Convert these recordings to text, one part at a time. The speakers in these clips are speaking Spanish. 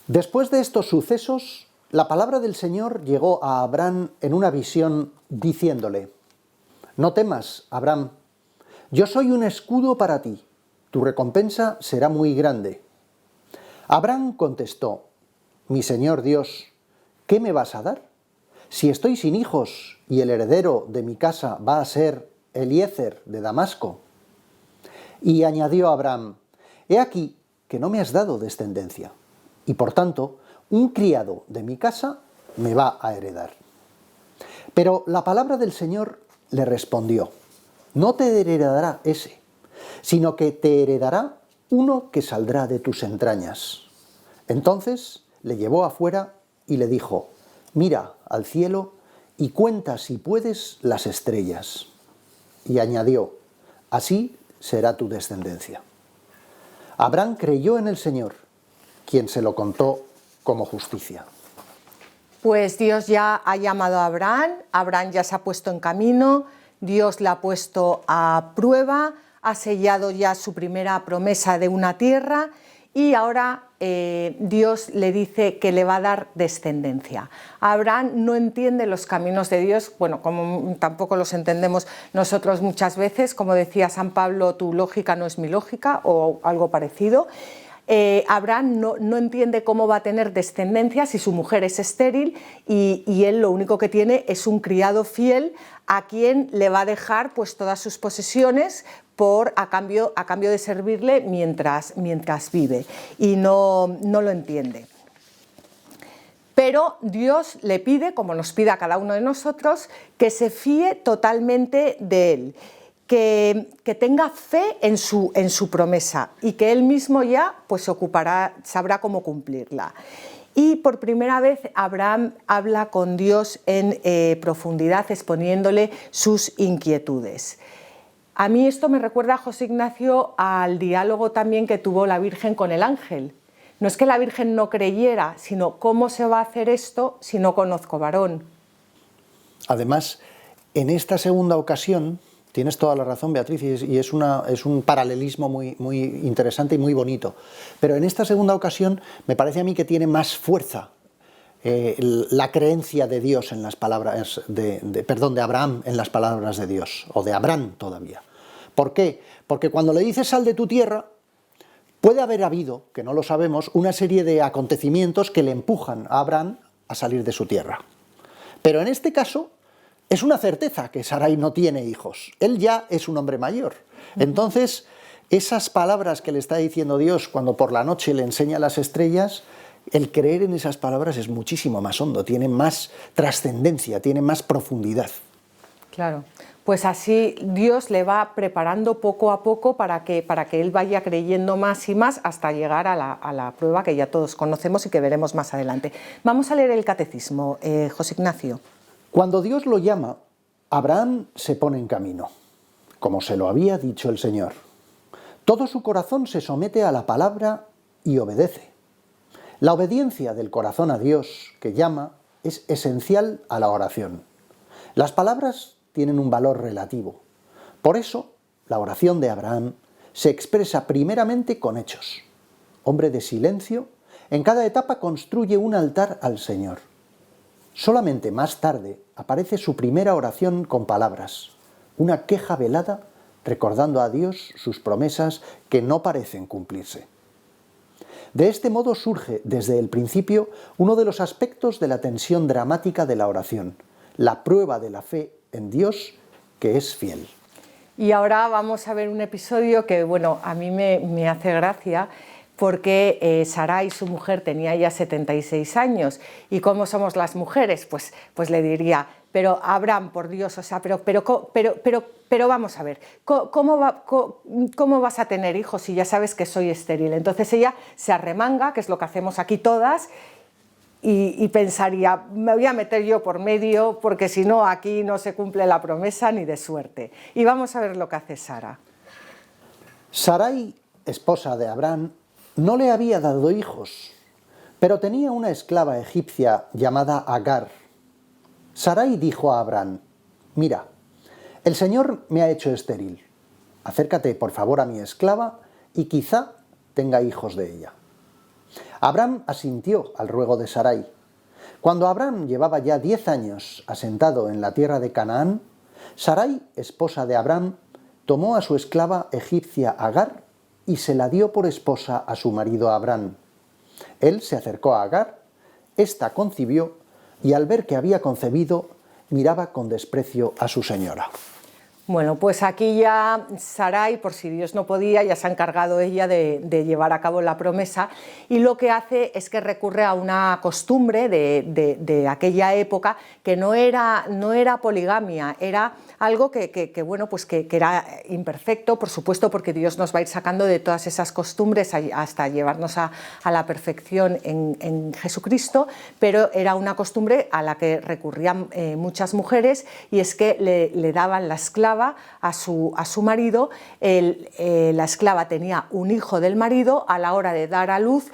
Después de estos sucesos, la palabra del Señor llegó a Abraham en una visión diciéndole: «No temas, Abraham, yo soy un escudo para ti, tu recompensa será muy grande». Abraham contestó: «Mi Señor Dios, ¿qué me vas a dar? Si estoy sin hijos y el heredero de mi casa va a ser Eliezer de Damasco». Y añadió Abraham: «He aquí que no me has dado descendencia, y por tanto, un criado de mi casa me va a heredar». Pero la palabra del Señor le respondió: «No te heredará ese, sino que te heredará uno que saldrá de tus entrañas». Entonces le llevó afuera y le dijo: «Mira al cielo y cuenta si puedes las estrellas». Y añadió: «Así será tu descendencia». Abraham creyó en el Señor, quien se lo contó como justicia. Pues Dios ya ha llamado a Abraham, Abraham ya se ha puesto en camino, Dios le ha puesto a prueba, ha sellado ya su primera promesa de una tierra y ahora Dios le dice que le va a dar descendencia. Abraham no entiende los caminos de Dios, bueno, como tampoco los entendemos nosotros muchas veces, como decía San Pablo, tu lógica no es mi lógica o algo parecido. Abraham no entiende cómo va a tener descendencia si su mujer es estéril y él lo único que tiene es un criado fiel a quien le va a dejar pues todas sus posesiones a cambio de servirle mientras vive, y no lo entiende. Pero Dios le pide, como nos pide a cada uno de nosotros, que se fíe totalmente de Él, que tenga fe en su promesa y que Él mismo ya pues sabrá cómo cumplirla. Y por primera vez Abraham habla con Dios en profundidad, exponiéndole sus inquietudes. A mí esto me recuerda, José Ignacio, al diálogo también que tuvo la Virgen con el ángel. No es que la Virgen no creyera, sino ¿cómo se va a hacer esto si no conozco varón? Además, en esta segunda ocasión, tienes toda la razón, Beatriz, y es un paralelismo muy interesante y muy bonito. Pero en esta segunda ocasión me parece a mí que tiene más fuerza la creencia de Dios en las palabras de Abraham en las palabras de Dios, o de Abraham todavía. ¿Por qué? Porque cuando le dice sal de tu tierra, puede haber habido, que no lo sabemos, una serie de acontecimientos que le empujan a Abraham a salir de su tierra. Pero en este caso es una certeza que Sarai no tiene hijos. Él ya es un hombre mayor. Entonces, esas palabras que le está diciendo Dios cuando por la noche le enseña las estrellas, el creer en esas palabras es muchísimo más hondo, tiene más trascendencia, tiene más profundidad. Claro, pues así Dios le va preparando poco a poco para que él vaya creyendo más y más hasta llegar a la prueba que ya todos conocemos y que veremos más adelante. Vamos a leer el catecismo, José Ignacio. Cuando Dios lo llama, Abraham se pone en camino, como se lo había dicho el Señor. Todo su corazón se somete a la palabra y obedece. La obediencia del corazón a Dios que llama es esencial a la oración. Las palabras tienen un valor relativo. Por eso, la oración de Abraham se expresa primeramente con hechos. Hombre de silencio, en cada etapa construye un altar al Señor. Solamente más tarde aparece su primera oración con palabras, una queja velada recordando a Dios sus promesas que no parecen cumplirse. De este modo surge desde el principio uno de los aspectos de la tensión dramática de la oración, la prueba de la fe en Dios que es fiel. Y ahora vamos a ver un episodio que, bueno, a mí me hace gracia, porque Sarai, su mujer, tenía ya 76 años. ¿Y cómo somos las mujeres? Pues le diría, pero Abraham, por Dios, o sea, pero vamos a ver, ¿cómo vas a tener hijos si ya sabes que soy estéril? Entonces ella se arremanga, que es lo que hacemos aquí todas, y pensaría, me voy a meter yo por medio, porque si no, aquí no se cumple la promesa ni de suerte. Y vamos a ver lo que hace Sara. Sarai, esposa de Abraham, no le había dado hijos, pero tenía una esclava egipcia llamada Agar. Sarai dijo a Abraham: «Mira, el Señor me ha hecho estéril. Acércate, por favor, a mi esclava y quizá tenga hijos de ella». Abraham asintió al ruego de Sarai. Cuando Abraham llevaba ya 10 años asentado en la tierra de Canaán, Sarai, esposa de Abraham, tomó a su esclava egipcia Agar y se la dio por esposa a su marido Abraham. Él se acercó a Agar, ésta concibió y al ver que había concebido, miraba con desprecio a su señora. Bueno, pues aquí ya Sarai, por si Dios no podía, ya se ha encargado ella de llevar a cabo la promesa, y lo que hace es que recurre a una costumbre de aquella época que no era poligamia, era algo que era imperfecto, por supuesto, porque Dios nos va a ir sacando de todas esas costumbres hasta llevarnos a la perfección en Jesucristo, pero era una costumbre a la que recurrían muchas mujeres, y es que le daban la esclava a su marido. La esclava tenía un hijo del marido, a la hora de dar a luz,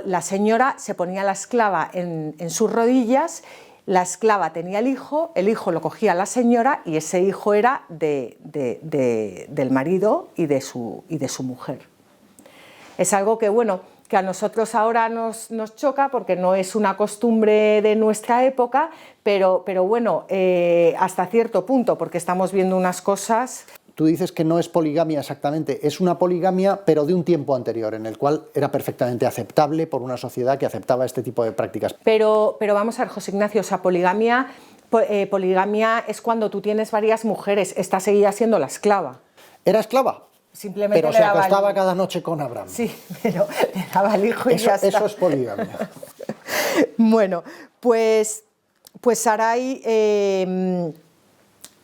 la señora se ponía la esclava en sus rodillas, la esclava tenía el hijo lo cogía la señora y ese hijo era del marido y de su mujer. Es algo que, bueno, que a nosotros ahora nos choca porque no es una costumbre de nuestra época, pero bueno, hasta cierto punto, porque estamos viendo unas cosas. Tú dices que no es poligamia exactamente, es una poligamia pero de un tiempo anterior, en el cual era perfectamente aceptable por una sociedad que aceptaba este tipo de prácticas. Pero vamos a ver, José Ignacio, o sea, poligamia es cuando tú tienes varias mujeres, esta seguía siendo la esclava. ¿Era esclava? Simplemente pero se acostaba cada noche con Abraham. Sí, pero le daba el hijo y ya está. Eso es poligamia. Bueno, pues Sarai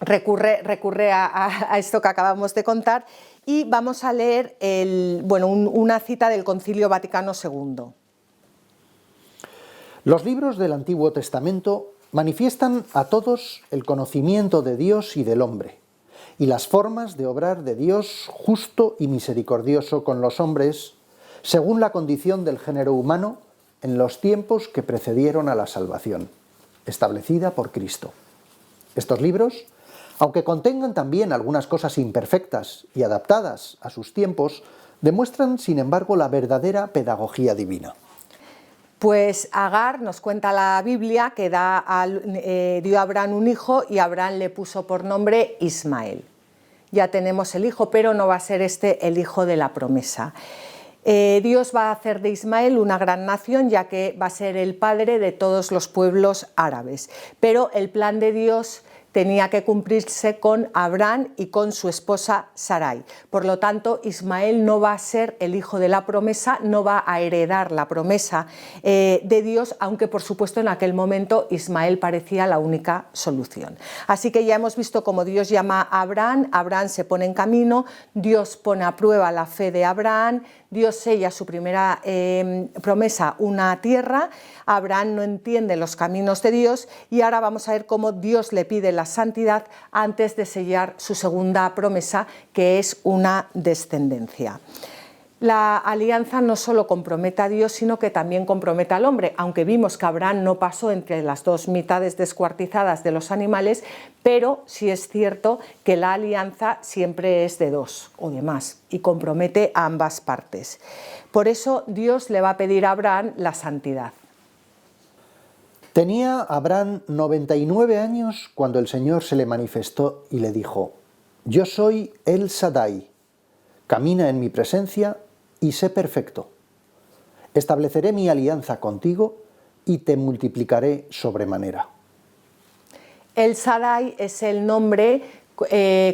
recurre a esto que acabamos de contar, y vamos a leer una cita del Concilio Vaticano II. Los libros del Antiguo Testamento manifiestan a todos el conocimiento de Dios y del hombre, y las formas de obrar de Dios justo y misericordioso con los hombres, según la condición del género humano en los tiempos que precedieron a la salvación, establecida por Cristo. Estos libros, aunque contengan también algunas cosas imperfectas y adaptadas a sus tiempos, demuestran, sin embargo, la verdadera pedagogía divina. Pues Agar, nos cuenta la Biblia, que dio a Abraham un hijo y Abraham le puso por nombre Ismael. Ya tenemos el hijo, pero no va a ser este el hijo de la promesa. Dios va a hacer de Ismael una gran nación, ya que va a ser el padre de todos los pueblos árabes. Pero el plan de Dios tenía que cumplirse con Abraham y con su esposa Sarai. Por lo tanto, Ismael no va a ser el hijo de la promesa, no va a heredar la promesa de Dios, aunque por supuesto en aquel momento Ismael parecía la única solución. Así que ya hemos visto cómo Dios llama a Abraham, Abraham se pone en camino, Dios pone a prueba la fe de Abraham, Dios sella su primera promesa, una tierra. Abraham no entiende los caminos de Dios, y ahora vamos a ver cómo Dios le pide la santidad antes de sellar su segunda promesa, que es una descendencia. La alianza no solo compromete a Dios, sino que también compromete al hombre, aunque vimos que Abraham no pasó entre las dos mitades descuartizadas de los animales, pero sí es cierto que la alianza siempre es de dos o de más y compromete a ambas partes. Por eso Dios le va a pedir a Abraham la santidad. Tenía Abraham 99 años cuando el Señor se le manifestó y le dijo: Yo soy El Shaddai, camina en mi presencia y sé perfecto. Estableceré mi alianza contigo y te multiplicaré sobremanera. El Shaddai es el nombre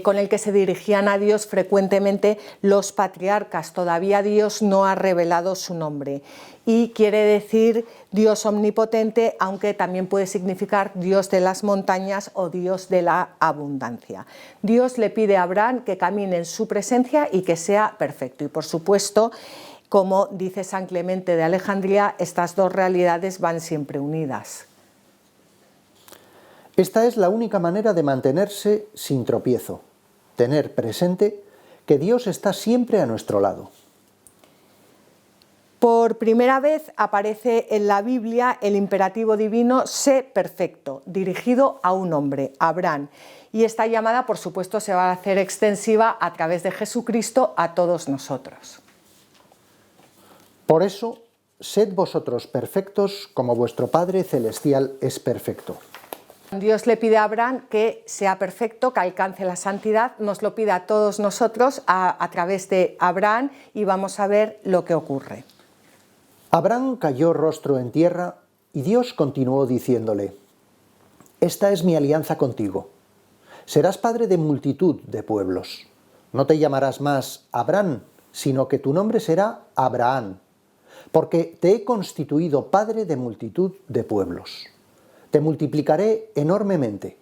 con el que se dirigían a Dios frecuentemente los patriarcas. Todavía Dios no ha revelado su nombre y quiere decir Dios omnipotente, aunque también puede significar Dios de las montañas o Dios de la abundancia. Dios le pide a Abraham que camine en su presencia y que sea perfecto. Y por supuesto, como dice San Clemente de Alejandría, estas dos realidades van siempre unidas. Esta es la única manera de mantenerse sin tropiezo, tener presente que Dios está siempre a nuestro lado. Por primera vez aparece en la Biblia el imperativo divino sé perfecto, dirigido a un hombre, Abraham. Y esta llamada, por supuesto, se va a hacer extensiva a través de Jesucristo a todos nosotros. Por eso, sed vosotros perfectos como vuestro Padre Celestial es perfecto. Dios le pide a Abraham que sea perfecto, que alcance la santidad, nos lo pide a todos nosotros a través de Abraham y vamos a ver lo que ocurre. Abraham cayó rostro en tierra y Dios continuó diciéndole: Esta es mi alianza contigo. Serás padre de multitud de pueblos. No te llamarás más Abraham, sino que tu nombre será Abraham, porque te he constituido padre de multitud de pueblos. Te multiplicaré enormemente.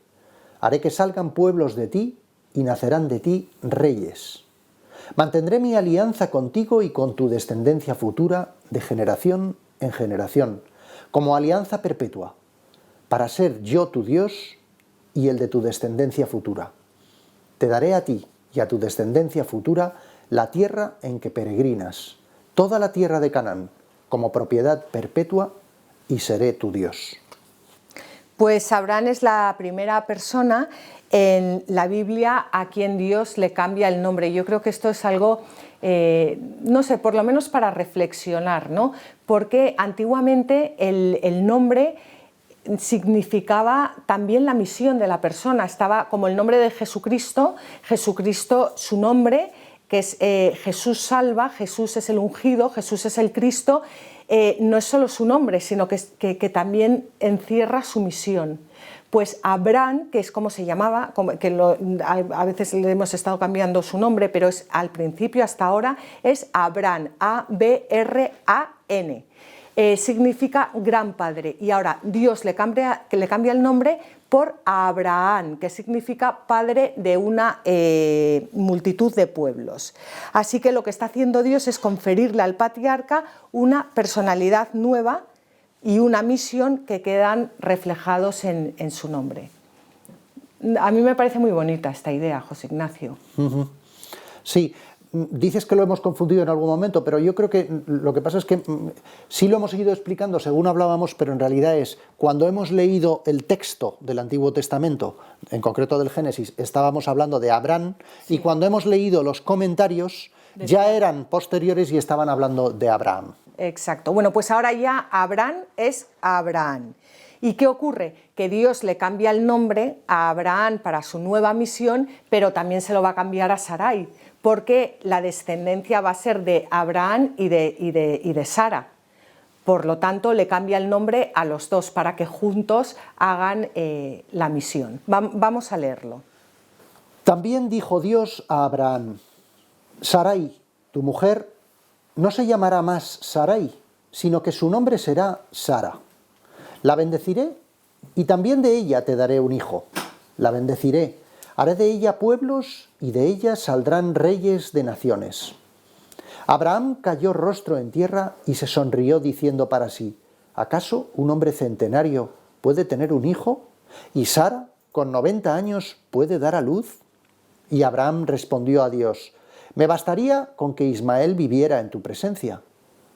Haré que salgan pueblos de ti y nacerán de ti reyes. Mantendré mi alianza contigo y con tu descendencia futura de generación en generación, como alianza perpetua, para ser yo tu Dios y el de tu descendencia futura. Te daré a ti y a tu descendencia futura la tierra en que peregrinas, toda la tierra de Canaán, como propiedad perpetua, y seré tu Dios. Pues Abraham es la primera persona en la Biblia a quien Dios le cambia el nombre. Yo creo que esto es algo, no sé, por lo menos para reflexionar, ¿no? Porque antiguamente el nombre significaba también la misión de la persona. Estaba como el nombre de Jesucristo, su nombre, que es Jesús salva, Jesús es el ungido, Jesús es el Cristo. No es solo su nombre, sino que también encierra su misión. Pues Abraham, que es como se llamaba, a veces le hemos estado cambiando su nombre, pero es al principio hasta ahora, es Abraham, A-B-R-A-N. Significa gran padre, y ahora Dios le cambia el nombre por Abraham, que significa padre de una multitud de pueblos. Así que lo que está haciendo Dios es conferirle al patriarca una personalidad nueva y una misión que quedan reflejados en su nombre. A mí me parece muy bonita esta idea, José Ignacio. Sí. Dices que lo hemos confundido en algún momento, pero yo creo que lo que pasa es que sí lo hemos ido explicando según hablábamos, pero en realidad es cuando hemos leído el texto del Antiguo Testamento, en concreto del Génesis, estábamos hablando de Abraham, sí. Y cuando hemos leído los comentarios ya eran posteriores y estaban hablando de Abraham. Exacto. Bueno, pues ahora ya Abraham es Abraham. ¿Y qué ocurre? Que Dios le cambia el nombre a Abraham para su nueva misión, pero también se lo va a cambiar a Sarai, porque la descendencia va a ser de Abraham y de Sara. Por lo tanto, le cambia el nombre a los dos para que juntos hagan la misión. Vamos a leerlo. También dijo Dios a Abraham: Sarai, tu mujer, no se llamará más Sarai, sino que su nombre será Sara. La bendeciré y también de ella te daré un hijo. La bendeciré, haré de ella pueblos y de ella saldrán reyes de naciones. Abraham cayó rostro en tierra y se sonrió diciendo para sí: ¿acaso un hombre centenario puede tener un hijo? ¿Y Sara, con 90 años, puede dar a luz? Y Abraham respondió a Dios: me bastaría con que Ismael viviera en tu presencia.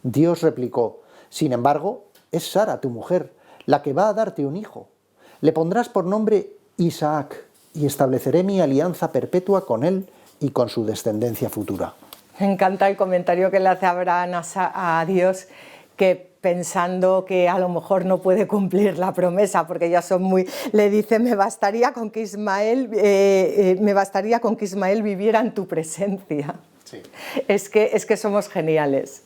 Dios replicó: sin embargo, es Sara, tu mujer, la que va a darte un hijo. Le pondrás por nombre Isaac, y estableceré mi alianza perpetua con él y con su descendencia futura. Me encanta el comentario que le hace Abraham a Dios, que pensando que a lo mejor no puede cumplir la promesa, porque ya son muy... Le dice: me bastaría con que Ismael viviera en tu presencia. Sí. Es que somos geniales.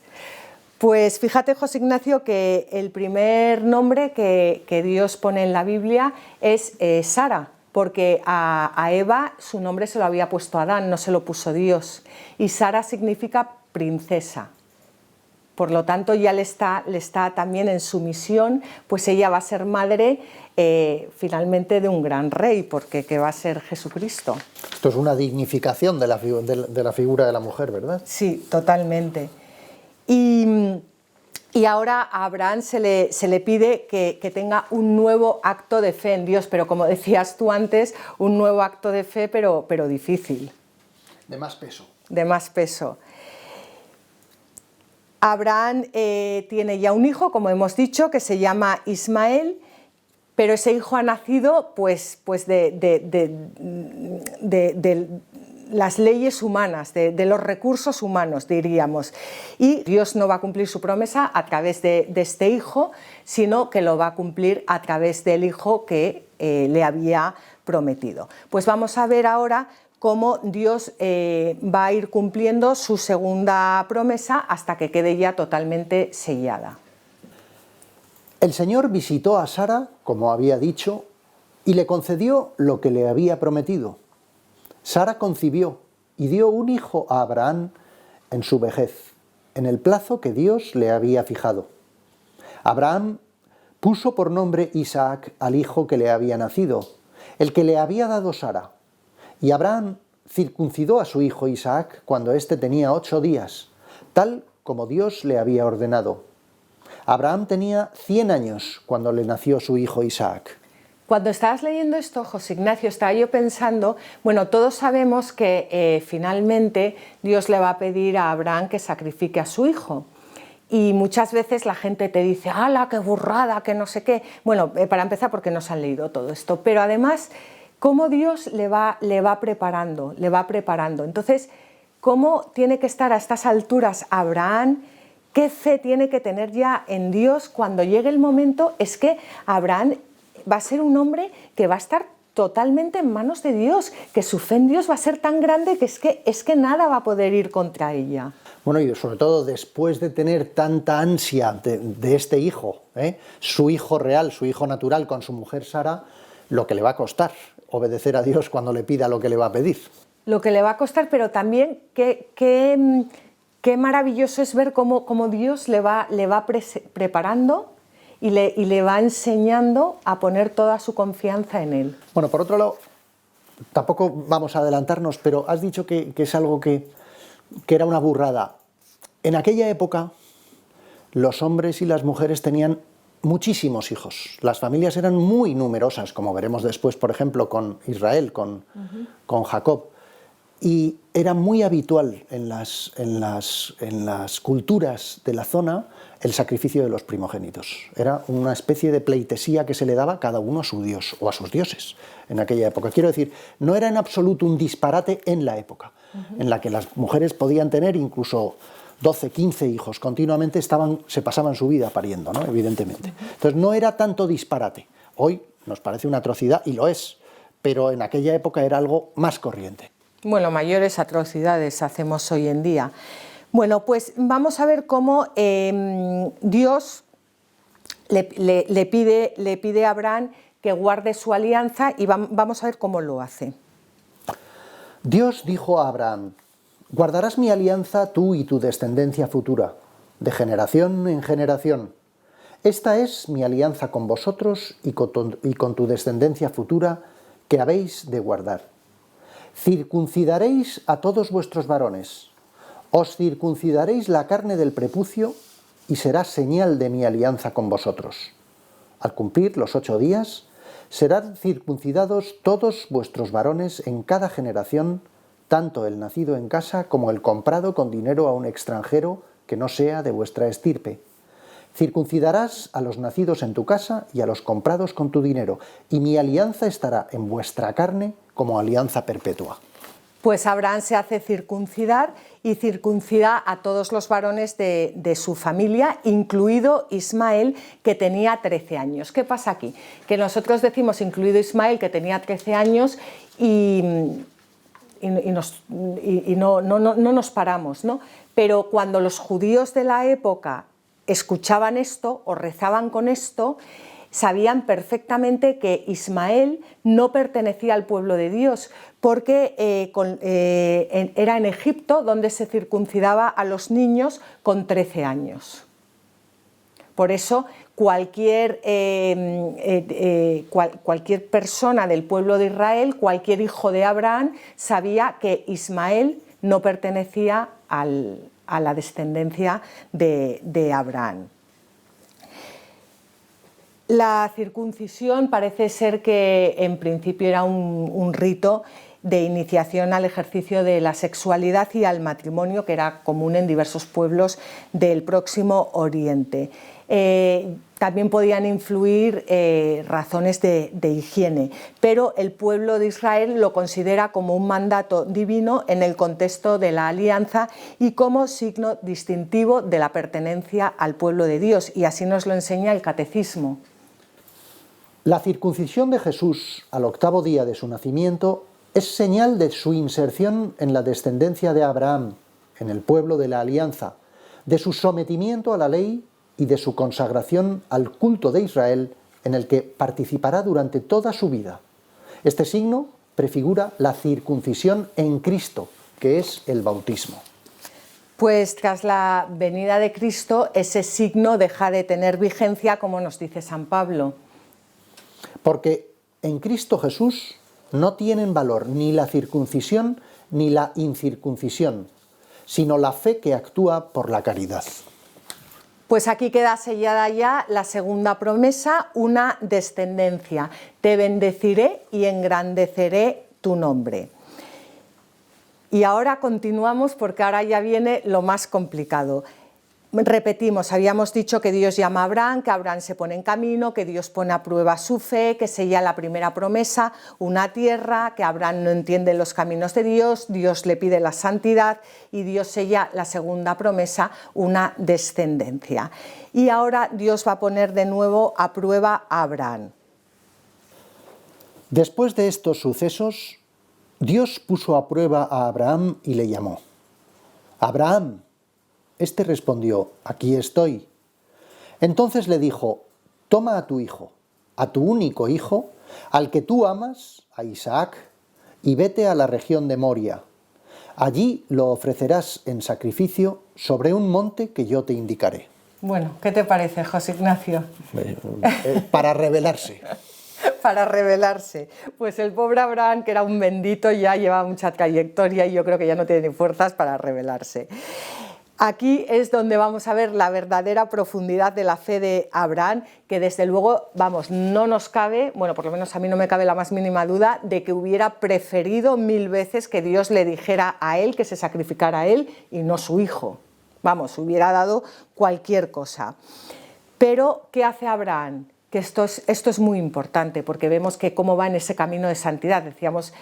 Pues fíjate, José Ignacio, que el primer nombre que Dios pone en la Biblia es Sara, porque a Eva su nombre se lo había puesto Adán, no se lo puso Dios. Y Sara significa princesa. Por lo tanto, ya le está también en su misión, pues ella va a ser madre finalmente de un gran rey, porque que va a ser Jesucristo. Esto es una dignificación de la figura de la mujer, ¿verdad? Sí, totalmente. Y ahora a Abraham se le pide que tenga un nuevo acto de fe en Dios, pero como decías tú antes, un nuevo acto de fe, pero difícil. De más peso. De más peso. Abraham tiene ya un hijo, como hemos dicho, que se llama Ismael, pero ese hijo ha nacido pues las leyes humanas, de los recursos humanos, diríamos. Y Dios no va a cumplir su promesa a través de este hijo, sino que lo va a cumplir a través del hijo que le había prometido. Pues vamos a ver ahora cómo Dios va a ir cumpliendo su segunda promesa hasta que quede ya totalmente sellada. El Señor visitó a Sara, como había dicho, y le concedió lo que le había prometido. Sara concibió y dio un hijo a Abraham en su vejez, en el plazo que Dios le había fijado. Abraham puso por nombre Isaac al hijo que le había nacido, el que le había dado Sara. Y Abraham circuncidó a su hijo Isaac cuando éste tenía 8 días, tal como Dios le había ordenado. Abraham tenía 100 años cuando le nació su hijo Isaac. Cuando estabas leyendo esto, José Ignacio, estaba yo pensando, bueno, todos sabemos que finalmente Dios le va a pedir a Abraham que sacrifique a su hijo. Y muchas veces la gente te dice, ¡hala, qué burrada, que no sé qué! Bueno, para empezar, porque no se han leído todo esto, pero además, cómo Dios le va preparando. Entonces, ¿cómo tiene que estar a estas alturas Abraham? ¿Qué fe tiene que tener ya en Dios cuando llegue el momento? Es que Abraham va a ser un hombre que va a estar totalmente en manos de Dios, que su fe en Dios va a ser tan grande que es que nada va a poder ir contra ella. Bueno, y sobre todo después de tener tanta ansia de este hijo, su hijo real, su hijo natural con su mujer Sara, lo que le va a costar obedecer a Dios cuando le pida lo que le va a pedir. Lo que le va a costar, pero también qué maravilloso es ver cómo Dios le va preparando y le va enseñando a poner toda su confianza en él. Bueno, por otro lado, tampoco vamos a adelantarnos, pero has dicho que es algo que era una burrada. En aquella época, los hombres y las mujeres tenían muchísimos hijos. Las familias eran muy numerosas, como veremos después, por ejemplo, con Israel, con Jacob. Y era muy habitual en las culturas de la zona el sacrificio de los primogénitos. Era una especie de pleitesía que se le daba cada uno a su dios o a sus dioses en aquella época. Quiero decir, no era en absoluto un disparate en la época, en la que las mujeres podían tener incluso 12, 15 hijos, continuamente se pasaban su vida pariendo, ¿no? Evidentemente. Entonces no era tanto disparate. Hoy nos parece una atrocidad, y lo es, pero en aquella época era algo más corriente. Bueno, mayores atrocidades hacemos hoy en día. Bueno, pues vamos a ver cómo Dios le pide a Abraham que guarde su alianza y vamos a ver cómo lo hace. Dios dijo a Abraham: guardarás mi alianza tú y tu descendencia futura, de generación en generación. Esta es mi alianza con vosotros y con tu descendencia futura que habéis de guardar. Circuncidaréis a todos vuestros varones, os circuncidaréis la carne del prepucio y será señal de mi alianza con vosotros. Al cumplir los 8 días, serán circuncidados todos vuestros varones en cada generación, tanto el nacido en casa como el comprado con dinero a un extranjero que no sea de vuestra estirpe. Circuncidarás a los nacidos en tu casa y a los comprados con tu dinero, y mi alianza estará en vuestra carne como alianza perpetua. Pues Abraham se hace circuncidar y circuncida a todos los varones de su familia, incluido Ismael, que tenía 13 años. ¿Qué pasa aquí? Que nosotros decimos incluido Ismael, que tenía 13 años, y no nos paramos, ¿no? Pero cuando los judíos de la época escuchaban esto o rezaban con esto, sabían perfectamente que Ismael no pertenecía al pueblo de Dios, porque era en Egipto donde se circuncidaba a los niños con 13 años. Por eso cualquier persona del pueblo de Israel, cualquier hijo de Abraham, sabía que Ismael no pertenecía a la descendencia de Abraham. La circuncisión parece ser que en principio era un rito de iniciación al ejercicio de la sexualidad y al matrimonio, que era común en diversos pueblos del Próximo Oriente. También podían influir razones de higiene, pero el pueblo de Israel lo considera como un mandato divino en el contexto de la alianza y como signo distintivo de la pertenencia al pueblo de Dios, y así nos lo enseña el Catecismo. La circuncisión de Jesús al 8º día de su nacimiento es señal de su inserción en la descendencia de Abraham, en el pueblo de la alianza, de su sometimiento a la ley y de su consagración al culto de Israel, en el que participará durante toda su vida. Este signo prefigura la circuncisión en Cristo, que es el bautismo. Pues tras la venida de Cristo, ese signo deja de tener vigencia, como nos dice San Pablo. Porque en Cristo Jesús no tienen valor ni la circuncisión ni la incircuncisión, sino la fe que actúa por la caridad. Pues aquí queda sellada ya la segunda promesa, una descendencia. Te bendeciré y engrandeceré tu nombre. Y ahora continuamos porque ahora ya viene lo más complicado. Repetimos, habíamos dicho que Dios llama a Abraham, que Abraham se pone en camino, que Dios pone a prueba su fe, que sella la primera promesa, una tierra, que Abraham no entiende los caminos de Dios, Dios le pide la santidad y Dios sella la segunda promesa, una descendencia. Y ahora Dios va a poner de nuevo a prueba a Abraham. Después de estos sucesos, Dios puso a prueba a Abraham y le llamó. Abraham. Este respondió, aquí estoy. Entonces le dijo, toma a tu hijo, a tu único hijo, al que tú amas, a Isaac, y vete a la región de Moria. Allí lo ofrecerás en sacrificio sobre un monte que yo te indicaré. Bueno, ¿qué te parece, José Ignacio? Para rebelarse. Para rebelarse. Pues el pobre Abraham, que era un bendito, ya lleva mucha trayectoria y yo creo que ya no tiene fuerzas para rebelarse. Aquí es donde vamos a ver la verdadera profundidad de la fe de Abraham, que desde luego, vamos, no nos cabe, bueno, por lo menos a mí no me cabe la más mínima duda de que hubiera preferido 1000 veces que Dios le dijera a él que se sacrificara a él y no su hijo. Vamos, hubiera dado cualquier cosa. Pero, ¿qué hace Abraham? Que esto es muy importante porque vemos que cómo va en ese camino de santidad. Decíamos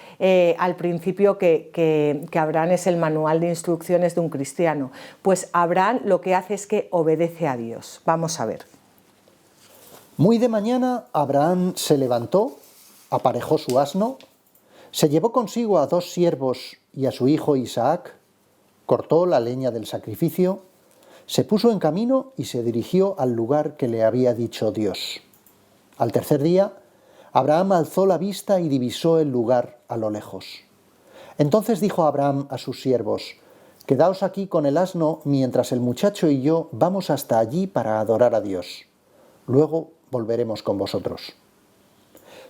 al principio que Abraham es el manual de instrucciones de un cristiano. Pues Abraham lo que hace es que obedece a Dios. Vamos a ver. Muy de mañana Abraham se levantó, aparejó su asno, se llevó consigo a 2 siervos y a su hijo Isaac, cortó la leña del sacrificio, se puso en camino y se dirigió al lugar que le había dicho Dios. Al tercer día, Abraham alzó la vista y divisó el lugar a lo lejos. Entonces dijo Abraham a sus siervos, «Quedaos aquí con el asno mientras el muchacho y yo vamos hasta allí para adorar a Dios. Luego volveremos con vosotros».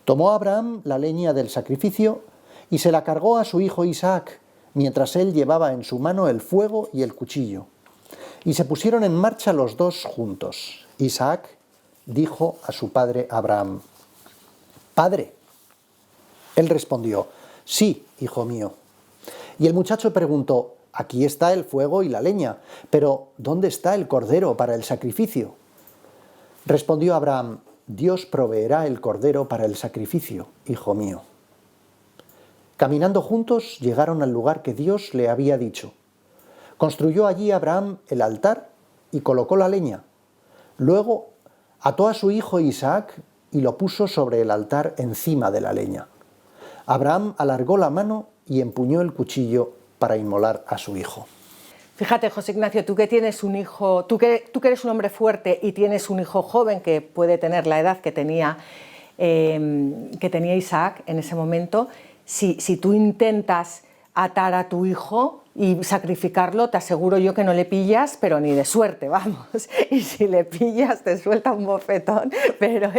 Tomó Abraham la leña del sacrificio y se la cargó a su hijo Isaac, mientras él llevaba en su mano el fuego y el cuchillo. Y se pusieron en marcha los dos juntos. Isaac dijo a su padre Abraham, «Padre». Él respondió, «Sí, hijo mío». Y el muchacho preguntó, «Aquí está el fuego y la leña, pero ¿dónde está el cordero para el sacrificio?». Respondió Abraham, «Dios proveerá el cordero para el sacrificio, hijo mío». Caminando juntos llegaron al lugar que Dios le había dicho. Construyó allí Abraham el altar y colocó la leña. Luego ató a su hijo Isaac y lo puso sobre el altar encima de la leña. Abraham alargó la mano y empuñó el cuchillo para inmolar a su hijo. Fíjate, José Ignacio, tú que tienes un hijo, tú que eres un hombre fuerte y tienes un hijo joven que puede tener la edad que tenía Isaac en ese momento, si tú intentas atar a tu hijo y sacrificarlo, te aseguro yo que no le pillas, pero ni de suerte, vamos. Y si le pillas, te suelta un bofetón. Pero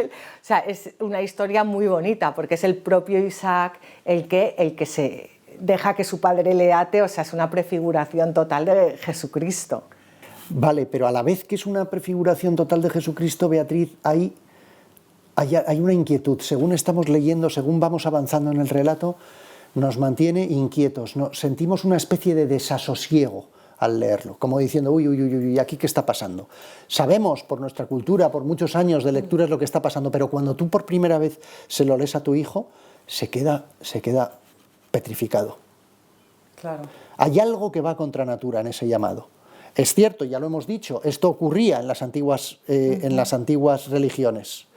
es una historia muy bonita, porque es el propio Isaac el que se deja que su padre le ate, o sea, es una prefiguración total de Jesucristo. Vale, pero a la vez que es una prefiguración total de Jesucristo, Beatriz, hay una inquietud. Según estamos leyendo, según vamos avanzando en el relato, nos mantiene inquietos, ¿no? Sentimos una especie de desasosiego, al leerlo, como diciendo, uy, uy, uy, uy, ¿aquí qué está pasando? Sabemos por nuestra cultura, por muchos años de lectura es lo que está pasando, pero cuando tú por primera vez se lo lees a tu hijo, se queda petrificado. Claro. Hay algo que va contra natura en ese llamado. Es cierto, ya lo hemos dicho, esto ocurría en las antiguas religiones,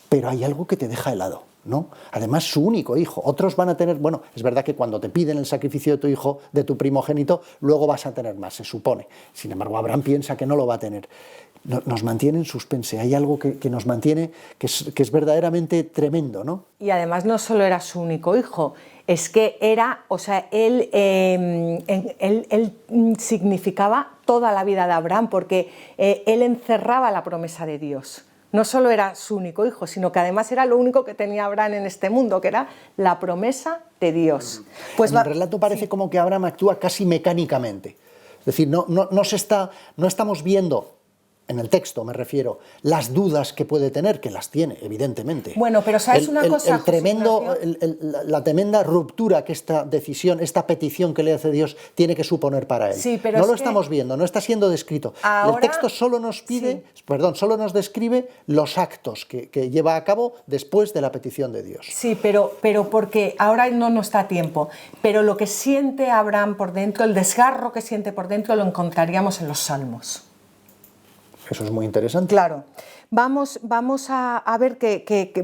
pero hay algo que te deja helado, ¿no? Además, su único hijo. Otros van a tener, bueno, es verdad que cuando te piden el sacrificio de tu hijo, de tu primogénito, luego vas a tener más, se supone. Sin embargo, Abraham piensa que no lo va a tener. Nos mantiene en suspense, hay algo que nos mantiene, que es verdaderamente tremendo, ¿no? Y además no solo era su único hijo, es que era, o sea, él significaba toda la vida de Abraham, porque él encerraba la promesa de Dios. No solo era su único hijo, sino que además era lo único que tenía Abraham en este mundo, que era la promesa de Dios. Pues en el relato parece como que Abraham actúa casi mecánicamente. Es decir, no estamos viendo, en el texto me refiero, las dudas que puede tener, que las tiene, evidentemente. Bueno, pero ¿sabes una cosa, la tremenda ruptura que esta decisión, esta petición que le hace Dios tiene que suponer para él. Sí, pero no lo estamos viendo, no está siendo descrito. Ahora, el texto solo nos pide, solo nos describe los actos que lleva a cabo después de la petición de Dios. Sí, pero porque ahora no nos da tiempo. Pero lo que siente Abraham por dentro, el desgarro que siente por dentro, lo encontraríamos en los Salmos. Eso es muy interesante. Claro. Vamos a ver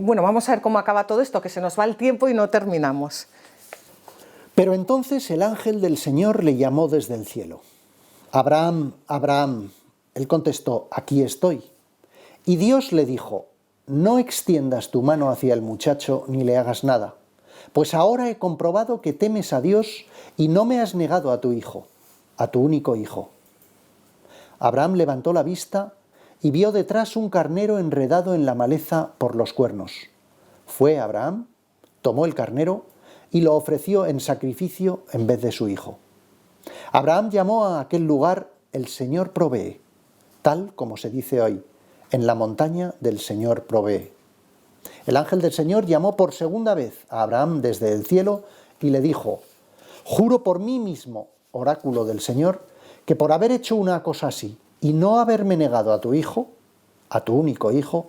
bueno, vamos a ver cómo acaba todo esto, que se nos va el tiempo y no terminamos. Pero entonces el ángel del Señor le llamó desde el cielo. Abraham, Abraham. Él contestó, aquí estoy. Y Dios le dijo, no extiendas tu mano hacia el muchacho ni le hagas nada, pues ahora he comprobado que temes a Dios y no me has negado a tu hijo, a tu único hijo. Abraham levantó la vista y vio detrás un carnero enredado en la maleza por los cuernos. Fue Abraham, tomó el carnero y lo ofreció en sacrificio en vez de su hijo. Abraham llamó a aquel lugar el Señor provee, tal como se dice hoy, en la montaña del Señor provee. El ángel del Señor llamó por segunda vez a Abraham desde el cielo y le dijo, juro por mí mismo, oráculo del Señor, que por haber hecho una cosa así y no haberme negado a tu hijo, a tu único hijo,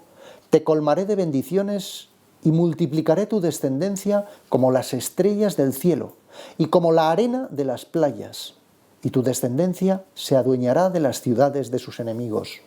te colmaré de bendiciones y multiplicaré tu descendencia como las estrellas del cielo y como la arena de las playas, y tu descendencia se adueñará de las ciudades de sus enemigos.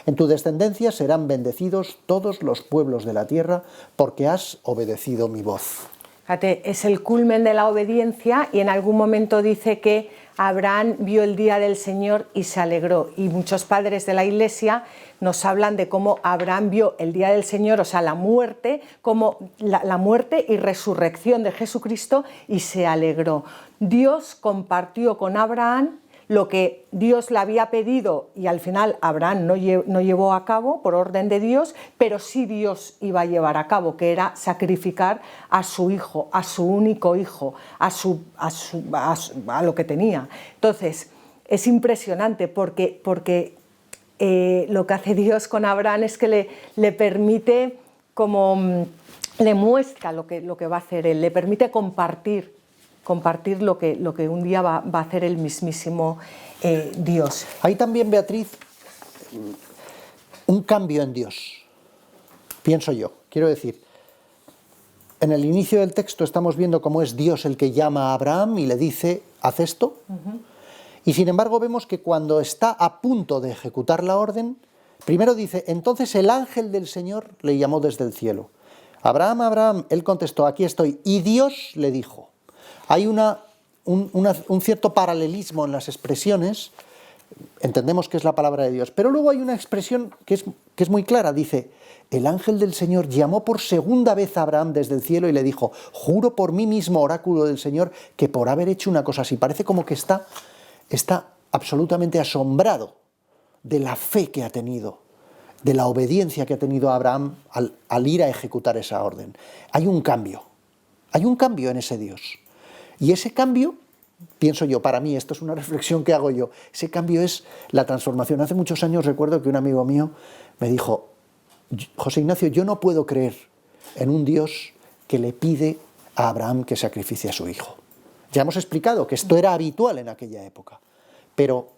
En tu descendencia serán bendecidos todos los pueblos de la tierra, porque has obedecido mi voz. Fíjate, es el culmen de la obediencia, y en algún momento dice que Abraham vio el día del Señor y se alegró. Y muchos padres de la Iglesia nos hablan de cómo Abraham vio el día del Señor, o sea, la muerte, como la muerte y resurrección de Jesucristo, y se alegró. Dios compartió con Abraham lo que Dios le había pedido, y al final Abraham no llevó a cabo por orden de Dios, pero sí Dios iba a llevar a cabo, que era sacrificar a su hijo, a su único hijo, a lo que tenía. Entonces, es impresionante porque lo que hace Dios con Abraham es que le permite, como le muestra lo que va a hacer él, le permite compartir lo que un día va a hacer el mismísimo Dios. Hay también, Beatriz, un cambio en Dios, pienso yo. Quiero decir, en el inicio del texto estamos viendo cómo es Dios el que llama a Abraham y le dice, haz esto. Y sin embargo vemos que cuando está a punto de ejecutar la orden, primero dice, entonces el ángel del Señor le llamó desde el cielo. Abraham, Abraham, él contestó, aquí estoy. Y Dios le dijo. Hay un cierto paralelismo en las expresiones, entendemos que es la palabra de Dios, pero luego hay una expresión que es muy clara, dice, el ángel del Señor llamó por segunda vez a Abraham desde el cielo y le dijo, juro por mí mismo, oráculo del Señor, que por haber hecho una cosa así, parece como que está absolutamente asombrado de la fe que ha tenido, de la obediencia que ha tenido Abraham al ir a ejecutar esa orden. Hay un cambio en ese Dios. Y ese cambio, pienso yo, para mí, esto es una reflexión que hago yo, ese cambio es la transformación. Hace muchos años recuerdo que un amigo mío me dijo, José Ignacio, yo no puedo creer en un Dios que le pide a Abraham que sacrifique a su hijo. Ya hemos explicado que esto era habitual en aquella época, pero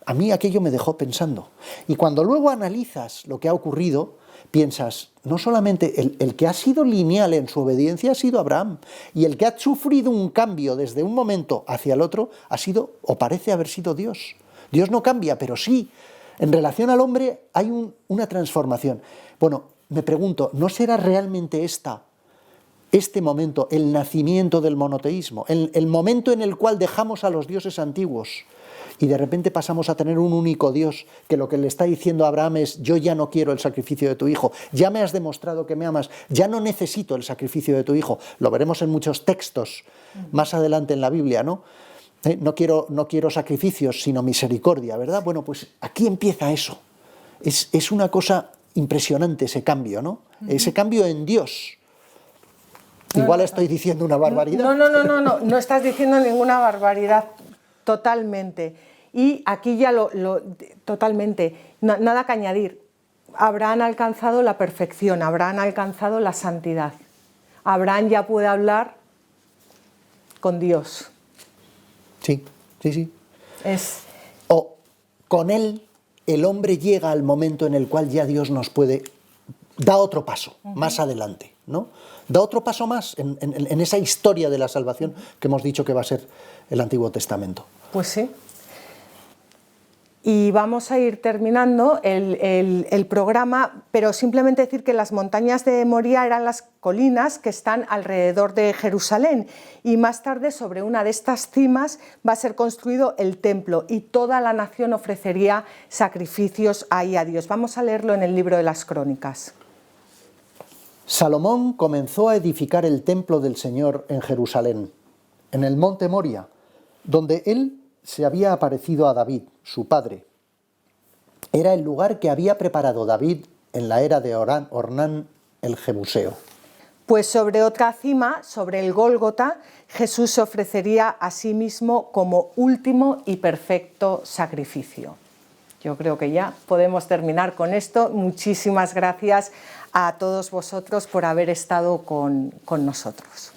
a mí aquello me dejó pensando. Y cuando luego analizas lo que ha ocurrido, piensas, no solamente el que ha sido lineal en su obediencia ha sido Abraham, y el que ha sufrido un cambio desde un momento hacia el otro ha sido, o parece haber sido Dios. Dios no cambia, pero sí, en relación al hombre hay una transformación. Bueno, me pregunto, ¿no será realmente este momento, el nacimiento del monoteísmo, el momento en el cual dejamos a los dioses antiguos y de repente pasamos a tener un único Dios, que lo que le está diciendo a Abraham es: yo ya no quiero el sacrificio de tu hijo, ya me has demostrado que me amas, ya no necesito el sacrificio de tu hijo? Lo veremos en muchos textos más adelante en la Biblia, ¿no? No quiero sacrificios, sino misericordia, ¿verdad? Bueno, pues aquí empieza eso. Es una cosa impresionante ese cambio, ¿no? Ese cambio en Dios. Igual estoy diciendo una barbaridad. No estás diciendo ninguna barbaridad, totalmente. Y aquí ya totalmente, nada que añadir. Abraham ha alcanzado la perfección, Abraham ha alcanzado la santidad. Abraham ya puede hablar con Dios. Sí. O con él, el hombre llega al momento en el cual ya Dios nos da otro paso, más adelante, ¿no? Da otro paso más en esa historia de la salvación que hemos dicho que va a ser el Antiguo Testamento. Pues sí. Y vamos a ir terminando el programa, pero simplemente decir que las montañas de Moría eran las colinas que están alrededor de Jerusalén, y más tarde sobre una de estas cimas va a ser construido el templo y toda la nación ofrecería sacrificios ahí a Dios. Vamos a leerlo en el libro de las Crónicas. Salomón comenzó a edificar el templo del Señor en Jerusalén, en el monte Moria, donde él se había aparecido a David, su padre. Era el lugar que había preparado David en la era de Ornán el Jebuseo. Pues sobre otra cima, sobre el Gólgota, Jesús se ofrecería a sí mismo como último y perfecto sacrificio. Yo creo que ya podemos terminar con esto. Muchísimas gracias a todos vosotros por haber estado con nosotros.